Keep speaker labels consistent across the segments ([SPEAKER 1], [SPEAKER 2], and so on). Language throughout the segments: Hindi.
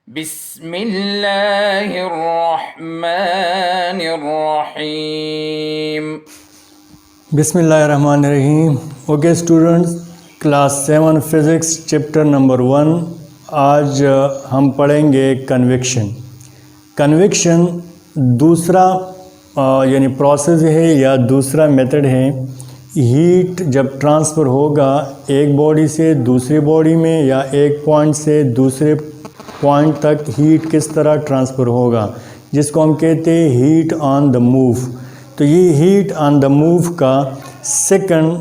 [SPEAKER 1] बिस्मिल्लाहिर्रहमानिर्रहीम।
[SPEAKER 2] बिस्मिल्लाहिर्रहमानिर्रहीम। Okay students, class 7 physics chapter number 1। आज हम पढ़ेंगे कन्वेक्शन। कन्वेक्शन दूसरा यानी प्रोसेस है या दूसरा मेथड है। हीट जब ट्रांसफ़र होगा एक बॉडी से दूसरी बॉडी में या एक पॉइंट से दूसरे पॉइंट तक हीट किस तरह ट्रांसफ़र होगा, जिसको हम कहते हैं हीट ऑन द मूव। तो ये हीट ऑन द मूव का सेकंड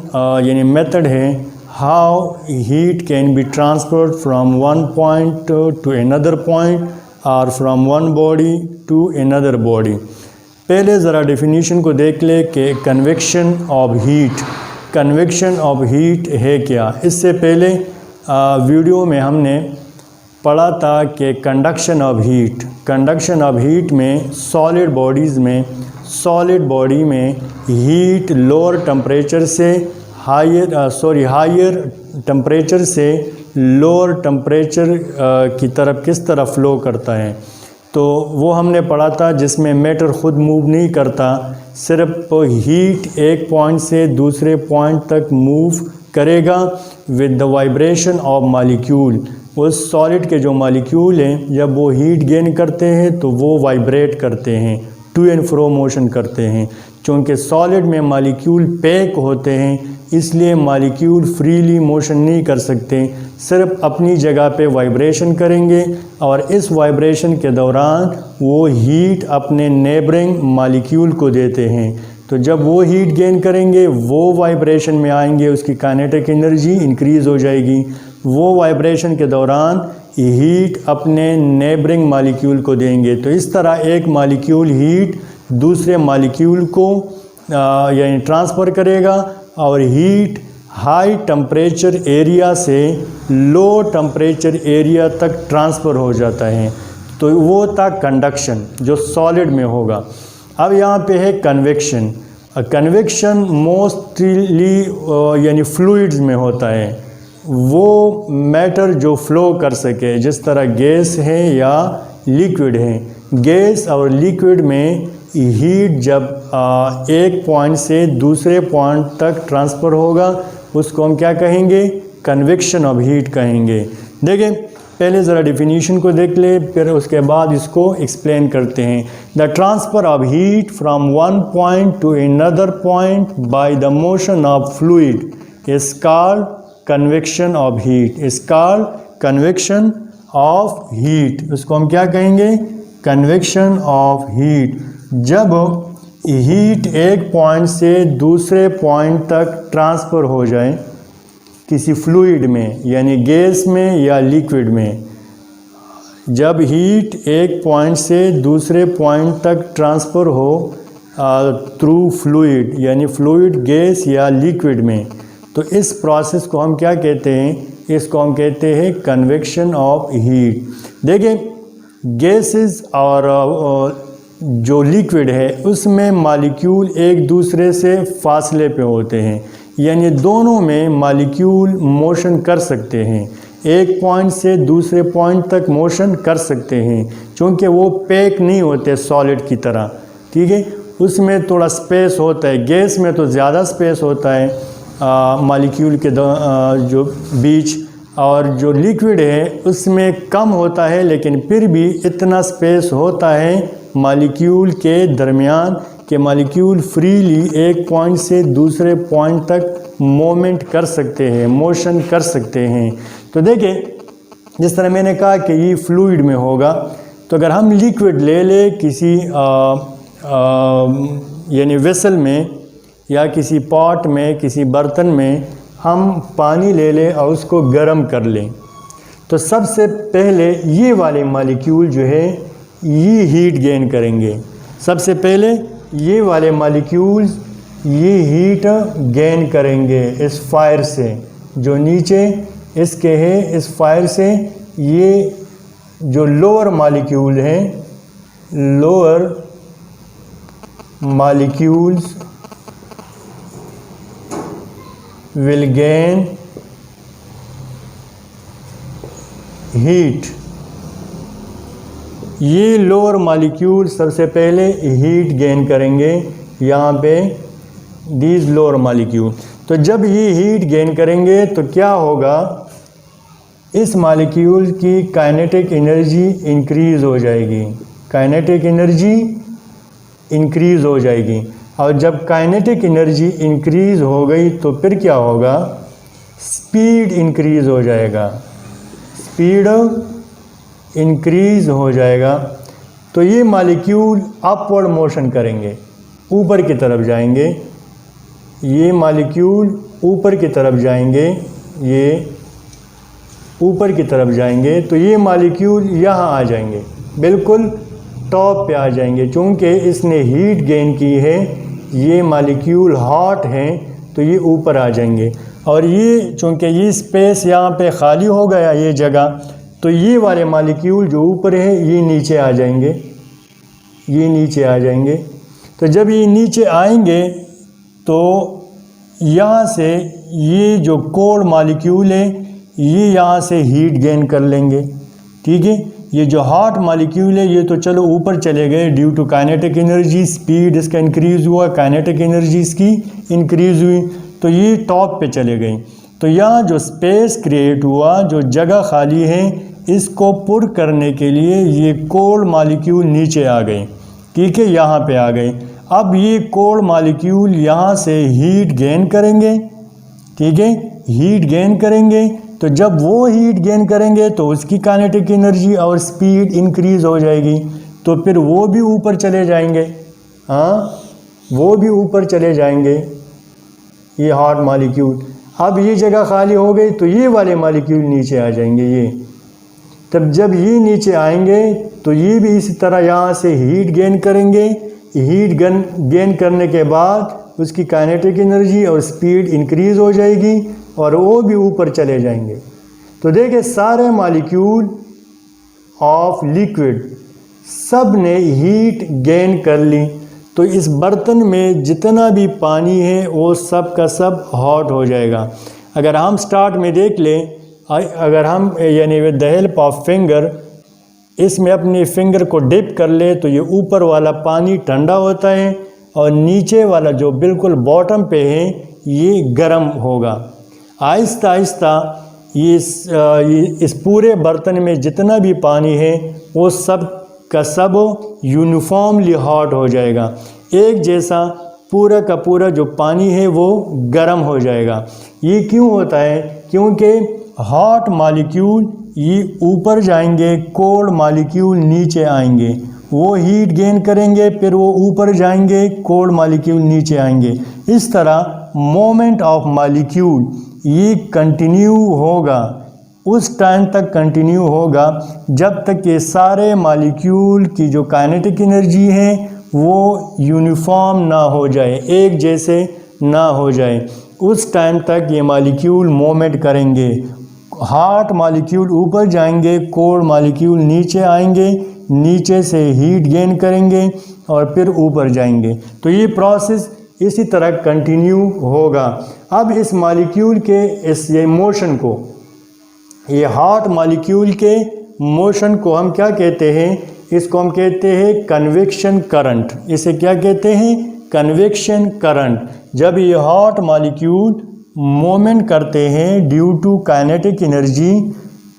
[SPEAKER 2] यानी मेथड है how heat can be transferred from one point to another point और from one body to another body. पहले ज़रा डेफिनेशन को देख ले कि कन्वेक्शन ऑफ हीट है क्या। इससे पहले वीडियो में हमने पढ़ा था कि कंडक्शन ऑफ हीट में सॉलिड बॉडी में हीट लोअर टेम्परेचर से हायर टेम्परेचर से लोअर टेम्परेचर की तरफ किस तरह फ़्लो करता है। तो वो हमने पढ़ा था, जिसमें मैटर ख़ुद मूव नहीं करता, सिर्फ हीट एक पॉइंट से दूसरे पॉइंट तक मूव करेगा with the vibration of molecule. उस सॉलिड के जो मॉलिक्यूल हैं जब वो हीट गेन करते हैं तो वो वाइब्रेट करते हैं, टू एंड फ्रो मोशन करते हैं। चूँकि सॉलिड में मॉलिक्यूल पैक होते हैं इसलिए मॉलिक्यूल फ्रीली मोशन नहीं कर सकते, सिर्फ अपनी जगह पे वाइब्रेशन करेंगे और इस वाइब्रेशन के दौरान वो हीट अपने नेबरिंग मॉलिक्यूल को देते हैं। तो जब वो हीट गेन करेंगे वो वाइब्रेशन में आएंगे, उसकी काइनेटिक एनर्जी इंक्रीज़ हो जाएगी। वो वाइब्रेशन के दौरान हीट अपने नेबरिंग मॉलिक्यूल को देंगे। तो इस तरह एक मॉलिक्यूल हीट दूसरे मॉलिक्यूल को यानी ट्रांसफ़र करेगा और हीट हाई टेम्परेचर एरिया से लो टेम्परेचर एरिया तक ट्रांसफ़र हो जाता है। तो वो था कंडक्शन जो सॉलिड में होगा। अब यहाँ पे है कन्वेक्शन। कन्वेक्शन मोस्टली यानी फ्लूइड्स में होता है। वो मैटर जो फ़्लो कर सके, जिस तरह गैस है या लिक्विड है। गैस और लिक्विड में हीट जब एक पॉइंट से दूसरे पॉइंट तक ट्रांसफ़र होगा उसको हम क्या कहेंगे, कन्वेक्शन ऑफ हीट कहेंगे। देखिए पहले ज़रा डेफिनेशन को देख ले, फिर उसके बाद इसको एक्सप्लेन करते हैं। The transfer of heat from one point to another point by the motion of fluid is called convection of heat. उसको हम क्या कहेंगे, कन्वेक्शन ऑफ हीट। जब हीट एक पॉइंट से दूसरे पॉइंट तक ट्रांसफ़र हो जाए किसी फ्लूइड में यानी गैस में या लिक्विड में, जब हीट एक पॉइंट से दूसरे पॉइंट तक ट्रांसफ़र हो थ्रू फ्लूइड यानी फ्लूइड गैस या लिक्विड में, तो इस प्रोसेस को हम क्या कहते हैं, इसको हम कहते हैं कन्वेक्शन ऑफ हीट। देखिए गैसेस और जो लिक्विड है उसमें मॉलिक्यूल एक दूसरे से फासले पे होते हैं, यानी दोनों में मॉलिक्यूल मोशन कर सकते हैं, एक पॉइंट से दूसरे पॉइंट तक मोशन कर सकते हैं, क्योंकि वो पैक नहीं होते सॉलिड की तरह। ठीक है, उसमें थोड़ा स्पेस होता है, गैस में तो ज़्यादा स्पेस होता है मॉलिक्यूल के जो बीच, और जो लिक्विड है उसमें कम होता है, लेकिन फिर भी इतना स्पेस होता है मॉलिक्यूल के दरमियान कि मॉलिक्यूल फ्रीली एक पॉइंट से दूसरे पॉइंट तक मोशन कर सकते हैं। तो देखिए जिस तरह मैंने कहा कि ये फ्लूइड में होगा, तो अगर हम लिक्विड ले किसी यानी वेसल में या किसी पॉट में, किसी बर्तन में हम पानी ले और उसको गर्म कर लें, तो सबसे पहले ये वाले मॉलिक्यूल जो है ये हीट गेन करेंगे। सबसे पहले ये वाले मॉलिक्यूल्स ये हीट गेन करेंगे इस फायर से, जो नीचे इसके है इस फायर से। ये जो लोअर मॉलिक्यूल हैं, lower molecules will gain heat ये लोअर मॉलिक्यूल सबसे पहले हीट गेन करेंगे यहाँ पे, दीज लोअर मॉलिक्यूल। तो जब ये हीट गेन करेंगे तो क्या होगा, इस मॉलिक्यूल की काइनेटिक एनर्जी इंक्रीज़ हो जाएगी, काइनेटिक एनर्जी इंक्रीज़ हो जाएगी। और जब काइनेटिक एनर्जी इंक्रीज़ हो गई तो फिर क्या होगा, स्पीड इंक्रीज़ हो जाएगा, स्पीड इंक्रीज़ हो जाएगा। तो ये मॉलिक्यूल अपवर्ड मोशन करेंगे, ऊपर की तरफ जाएंगे, ये मॉलिक्यूल ऊपर की तरफ जाएंगे, ये ऊपर की तरफ जाएंगे। तो ये मॉलिक्यूल यहाँ आ जाएंगे, बिल्कुल टॉप पे आ जाएंगे। चूँकि इसने हीट गेन की है, ये मॉलिक्यूल हॉट हैं, तो ये ऊपर आ जाएंगे। और ये चूँकि ये स्पेस यहाँ पे खाली हो गया, ये जगह, तो ये वाले मॉलिक्यूल जो ऊपर है ये नीचे आ जाएंगे, ये नीचे आ जाएंगे। तो जब ये नीचे आएंगे तो यहाँ से ये जो कोल्ड मॉलिक्यूल है ये यहाँ से हीट गेन कर लेंगे, ठीक है। ये जो हॉट मॉलिक्यूल है ये तो चलो ऊपर चले गए due to kinetic energy, speed इसका इंक्रीज़ हुआ, काइनेटिक एनर्जी इसकी इंक्रीज़ हुई, तो ये टॉप पे चले गए। तो यहाँ जो स्पेस क्रिएट हुआ, जो जगह खाली है, इसको पुर करने के लिए ये कोल्ड मॉलिक्यूल नीचे आ गए, ठीक है, यहाँ पे आ गए। अब ये कोल्ड मॉलिक्यूल यहाँ से हीट गेन करेंगे, ठीक है, हीट गेन करेंगे। तो जब वो हीट गेन करेंगे तो उसकी काइनेटिक एनर्जी और स्पीड इंक्रीज़ हो जाएगी, तो फिर वो भी ऊपर चले जाएंगे, हाँ, वो भी ऊपर चले जाएंगे ये हॉट मॉलिक्यूल। अब ये जगह खाली हो गई तो ये वाले मॉलिक्यूल नीचे आ जाएंगे, ये। तब जब ये नीचे आएंगे तो ये भी इसी तरह यहाँ से हीट गेन करेंगे, हीट गेन करने के बाद उसकी काइनेटिक एनर्जी और स्पीड इंक्रीज़ हो जाएगी और वो भी ऊपर चले जाएंगे। तो देखिए सारे मॉलिक्यूल ऑफ लिक्विड सब ने हीट गेन कर ली। तो इस बर्तन में जितना भी पानी है वो सब का सब हॉट हो जाएगा। अगर हम स्टार्ट में देख लें, अगर हम यानी with the help of finger इसमें अपनी फिंगर को डिप कर ले तो ये ऊपर वाला पानी ठंडा होता है और नीचे वाला जो बिल्कुल बॉटम पे है ये गर्म होगा। आहिस्ता आहिस्ता ये इस पूरे बर्तन में जितना भी पानी है वो सब का सब यूनिफॉर्मली हॉट हो जाएगा, एक जैसा पूरा का पूरा जो पानी है वो गर्म हो जाएगा। ये क्यों होता है? क्योंकि हॉट मॉलिक्यूल ये ऊपर जाएंगे, कोल्ड मॉलिक्यूल नीचे आएंगे, वो हीट गेन करेंगे, फिर वो ऊपर जाएंगे, कोल्ड मॉलिक्यूल नीचे आएंगे। इस तरह मोमेंट ऑफ मॉलिक्यूल ये कंटिन्यू होगा, उस टाइम तक कंटिन्यू होगा जब तक ये सारे मॉलिक्यूल की जो काइनेटिक एनर्जी है वो यूनिफॉर्म ना हो जाए, एक जैसे ना हो जाए। उस टाइम तक ये मॉलिक्यूल मोमेंट करेंगे। हॉट मॉलिक्यूल ऊपर जाएंगे, कोल्ड मॉलिक्यूल नीचे आएंगे, नीचे से हीट गेन करेंगे और फिर ऊपर जाएंगे। तो ये प्रोसेस इसी तरह कंटिन्यू होगा। अब इस मॉलिक्यूल के इस ये मोशन को, ये हॉट मॉलिक्यूल के मोशन को हम क्या कहते हैं? इसको हम कहते हैं कन्वेक्शन करंट। इसे क्या कहते हैं? Convection current. जब ये हॉट मॉलिक्यूल मोमेंट करते हैं ड्यू टू काइनेटिक एनर्जी,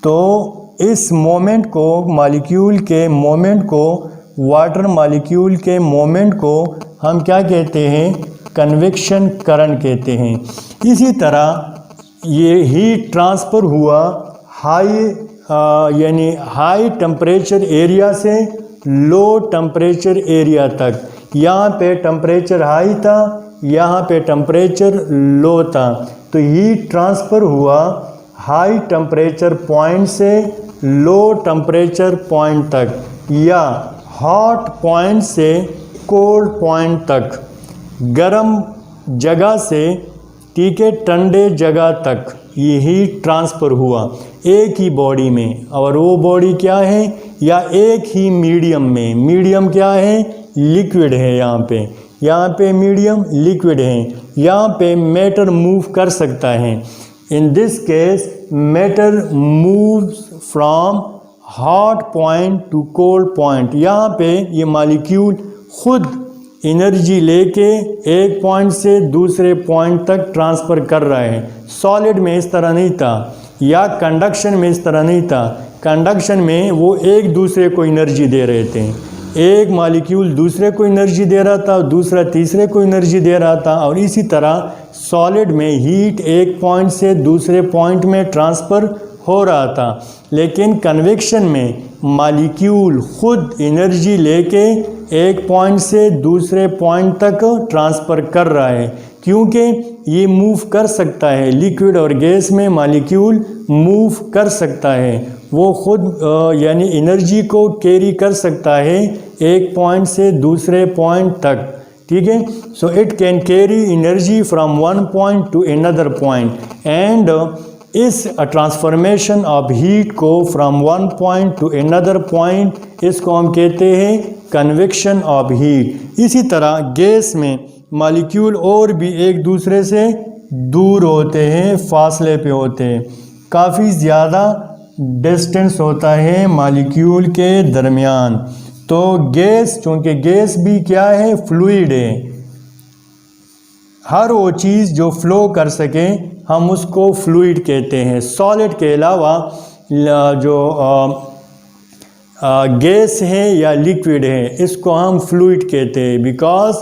[SPEAKER 2] तो इस मोमेंट को, मॉलिक्यूल के मोमेंट को, वाटर मॉलिक्यूल के मोमेंट को हम क्या कहते हैं? कन्वेक्शन करंट कहते हैं। इसी तरह ये हीट ट्रांसफ़र हुआ यानी हाई टेम्परेचर एरिया से लो टेम्परेचर एरिया तक। यहाँ पे टेम्परेचर हाई था, यहाँ पे टेम्परेचर लो था, तो हीट ट्रांसफ़र हुआ हाई टेम्परेचर पॉइंट से लो टेम्परेचर पॉइंट तक, या हॉट पॉइंट से कोल्ड पॉइंट तक, गर्म जगह से ठीक है ठंडे जगह तक ये हीट ट्रांसफ़र हुआ एक ही बॉडी में। और वो बॉडी क्या है? या एक ही मीडियम में। मीडियम क्या है? लिक्विड है। यहाँ पे मीडियम लिक्विड है। यहाँ पे मैटर मूव कर सकता है। In this case matter moves from hot point two cold point. यहाँ पे ये मॉलिक्यूल खुद एनर्जी लेके एक पॉइंट से दूसरे पॉइंट तक ट्रांसफ़र कर रहे हैं। सॉलिड में इस तरह नहीं था, या कंडक्शन में इस तरह नहीं था। कंडक्शन में वो एक दूसरे को एनर्जी दे रहे थे, एक मॉलिक्यूल दूसरे को एनर्जी दे रहा था, दूसरा तीसरे को एनर्जी दे रहा था। और इसी तरह सॉलिड में हीट एक पॉइंट से दूसरे पॉइंट में ट्रांसफ़र हो रहा था। लेकिन कन्वेक्शन में मॉलिक्यूल खुद एनर्जी लेके एक पॉइंट से दूसरे पॉइंट तक ट्रांसफ़र कर रहा है, क्योंकि ये मूव कर सकता है। लिक्विड और गैस में मॉलिक्यूल मूव कर सकता है, वो खुद यानी एनर्जी को कैरी कर सकता है एक पॉइंट से दूसरे पॉइंट तक। ठीक है, so it can carry energy from one point to another point. And इस ट्रांसफॉर्मेशन ऑफ हीट को from one point to another point, इसको हम कहते हैं कन्वेक्शन ऑफ हीट। इसी तरह गैस में मॉलिक्यूल और भी एक दूसरे से दूर होते हैं, फासले पे होते हैं, काफ़ी ज़्यादा डिस्टेंस होता है मॉलिक्यूल के दरमियान। तो गैस, चूँकि गैस भी क्या है, फ्लूइड है, हर वो चीज़ जो फ्लो कर सके हम उसको फ्लूइड कहते हैं। सॉलिड के अलावा जो गैस है या लिक्विड है, इसको हम फ्लूइड कहते हैं, because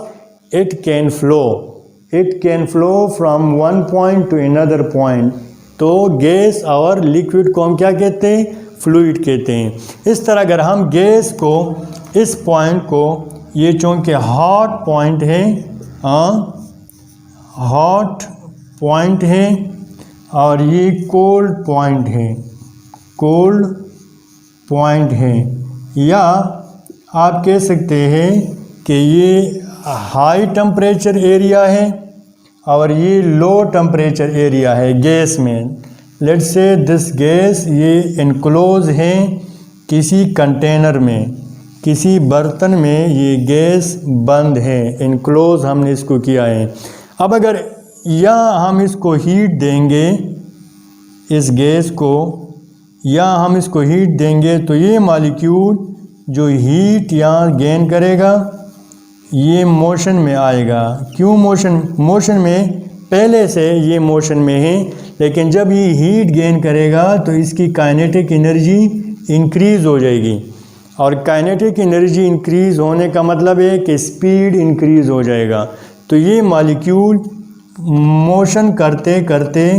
[SPEAKER 2] it can flow from one point to another point. तो गैस और लिक्विड को हम क्या कहते हैं, फ्लूइड कहते हैं। इस तरह अगर हम गैस को, इस पॉइंट को, ये चूँकि हॉट पॉइंट है, हॉट पॉइंट है, और ये कोल्ड पॉइंट है, कोल्ड पॉइंट है, या आप कह सकते हैं कि ये हाई टेम्परेचर एरिया है और ये लो टेम्परेचर एरिया है गैस में। लेट्स से दिस गैस ये इनक्लोज है किसी कंटेनर में, किसी बर्तन में ये गैस बंद है, इनक्लोज हमने इसको किया है। अब अगर यहाँ हम इसको हीट देंगे, इस गैस को, या हम इसको हीट देंगे, तो ये मॉलिक्यूल जो हीट यहाँ गेन करेगा ये मोशन में आएगा। क्यों मोशन में पहले से ये मोशन में है, लेकिन जब ये हीट गेन करेगा तो इसकी काइनेटिक एनर्जी इंक्रीज़ हो जाएगी। और काइनेटिक एनर्जी इंक्रीज़ होने का मतलब है कि स्पीड इंक्रीज़ हो जाएगा। तो ये मॉलिक्यूल मोशन करते करते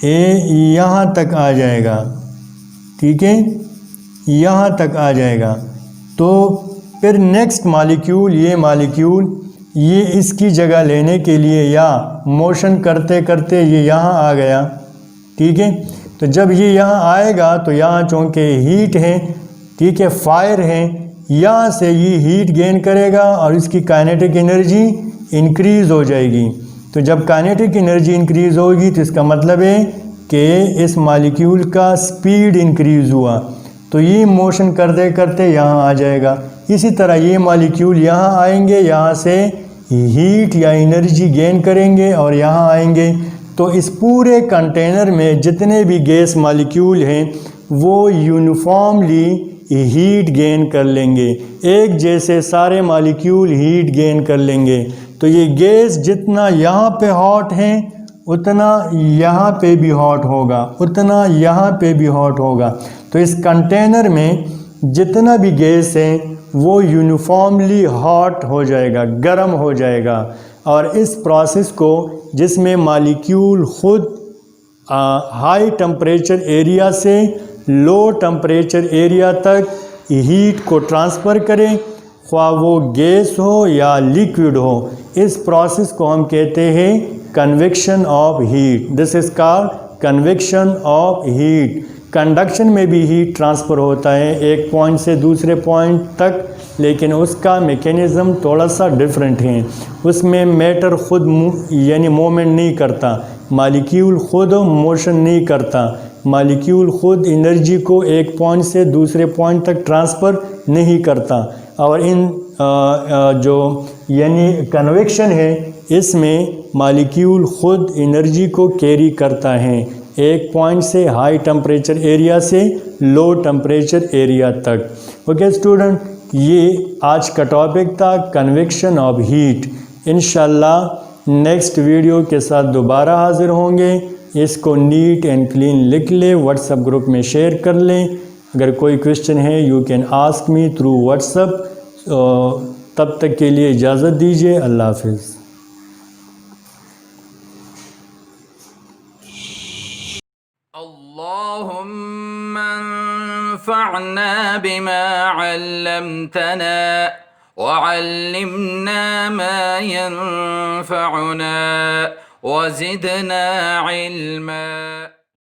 [SPEAKER 2] यहाँ तक आ जाएगा, ठीक है, यहाँ तक आ जाएगा। तो फिर नेक्स्ट मॉलिक्यूल, ये इसकी जगह लेने के लिए या मोशन करते करते ये यहाँ आ गया, ठीक है। तो जब ये यहाँ आएगा तो यहाँ चूँकि हीट है, ठीक है, फायर है, यहाँ से ये हीट गेन करेगा और इसकी काइनेटिक एनर्जी इंक्रीज़ हो जाएगी। तो जब काइनेटिक एनर्जी इंक्रीज़ होगी तो इसका मतलब है कि इस मॉलिक्यूल का स्पीड इंक्रीज़ हुआ, तो ये मोशन करते करते यहाँ आ जाएगा। इसी तरह ये मॉलिक्यूल यहाँ आएंगे, यहाँ से हीट या एनर्जी गेन करेंगे और यहाँ आएंगे। तो इस पूरे कंटेनर में जितने भी गैस मॉलिक्यूल हैं वो यूनिफॉर्मली हीट गेन कर लेंगे, एक जैसे सारे मॉलिक्यूल हीट गेन कर लेंगे। तो ये गैस जितना यहाँ पे हॉट है उतना यहाँ पे भी हॉट होगा, उतना यहाँ पे भी हॉट होगा। तो इस कंटेनर में जितना भी गैस है वो यूनिफॉर्मली हॉट हो जाएगा, गर्म हो जाएगा। और इस प्रोसेस को, जिसमें मॉलिक्यूल खुद हाई टेम्परेचर एरिया से लो टेम्परेचर एरिया तक हीट को ट्रांसफ़र करें, ख्वाह वो गैस हो या लिक्विड हो, इस प्रोसेस को हम कहते हैं convection of heat. This is called convection of heat. Conduction में भी हीट ट्रांसफ़र होता है एक पॉइंट से दूसरे पॉइंट तक, लेकिन उसका मैकेनिज़्म थोड़ा सा डिफरेंट है। उसमें मैटर खुद यानी मूवमेंट नहीं करता, मॉलिक्यूल खुद मोशन नहीं करता, मॉलिक्यूल खुद एनर्जी को एक पॉइंट से दूसरे पॉइंट तक ट्रांसफ़र नहीं करता। और इन जो यानी कन्वेक्शन है, इसमें मॉलिक्यूल खुद एनर्जी को कैरी करता है, एक पॉइंट से हाई टेम्परेचर एरिया से लो टेम्परेचर एरिया तक। ओके स्टूडेंट, ये आज का टॉपिक था कन्वेक्शन ऑफ हीट। इंशाल्लाह नेक्स्ट वीडियो के साथ दोबारा हाजिर होंगे। इसको नीट एंड क्लीन लिख लें, व्हाट्सएप ग्रुप में शेयर कर लें। अगर कोई क्वेश्चन है you can ask me through WhatsApp. तब तक के लिए इजाज़त दीजिए। अल्लाह हाफिज़।
[SPEAKER 1] अल्लाहुम्मा अन्फ़अना बिमा अल्लमतना वअल्लिमना मा यंफ़अुना वज़िदना इल्मा।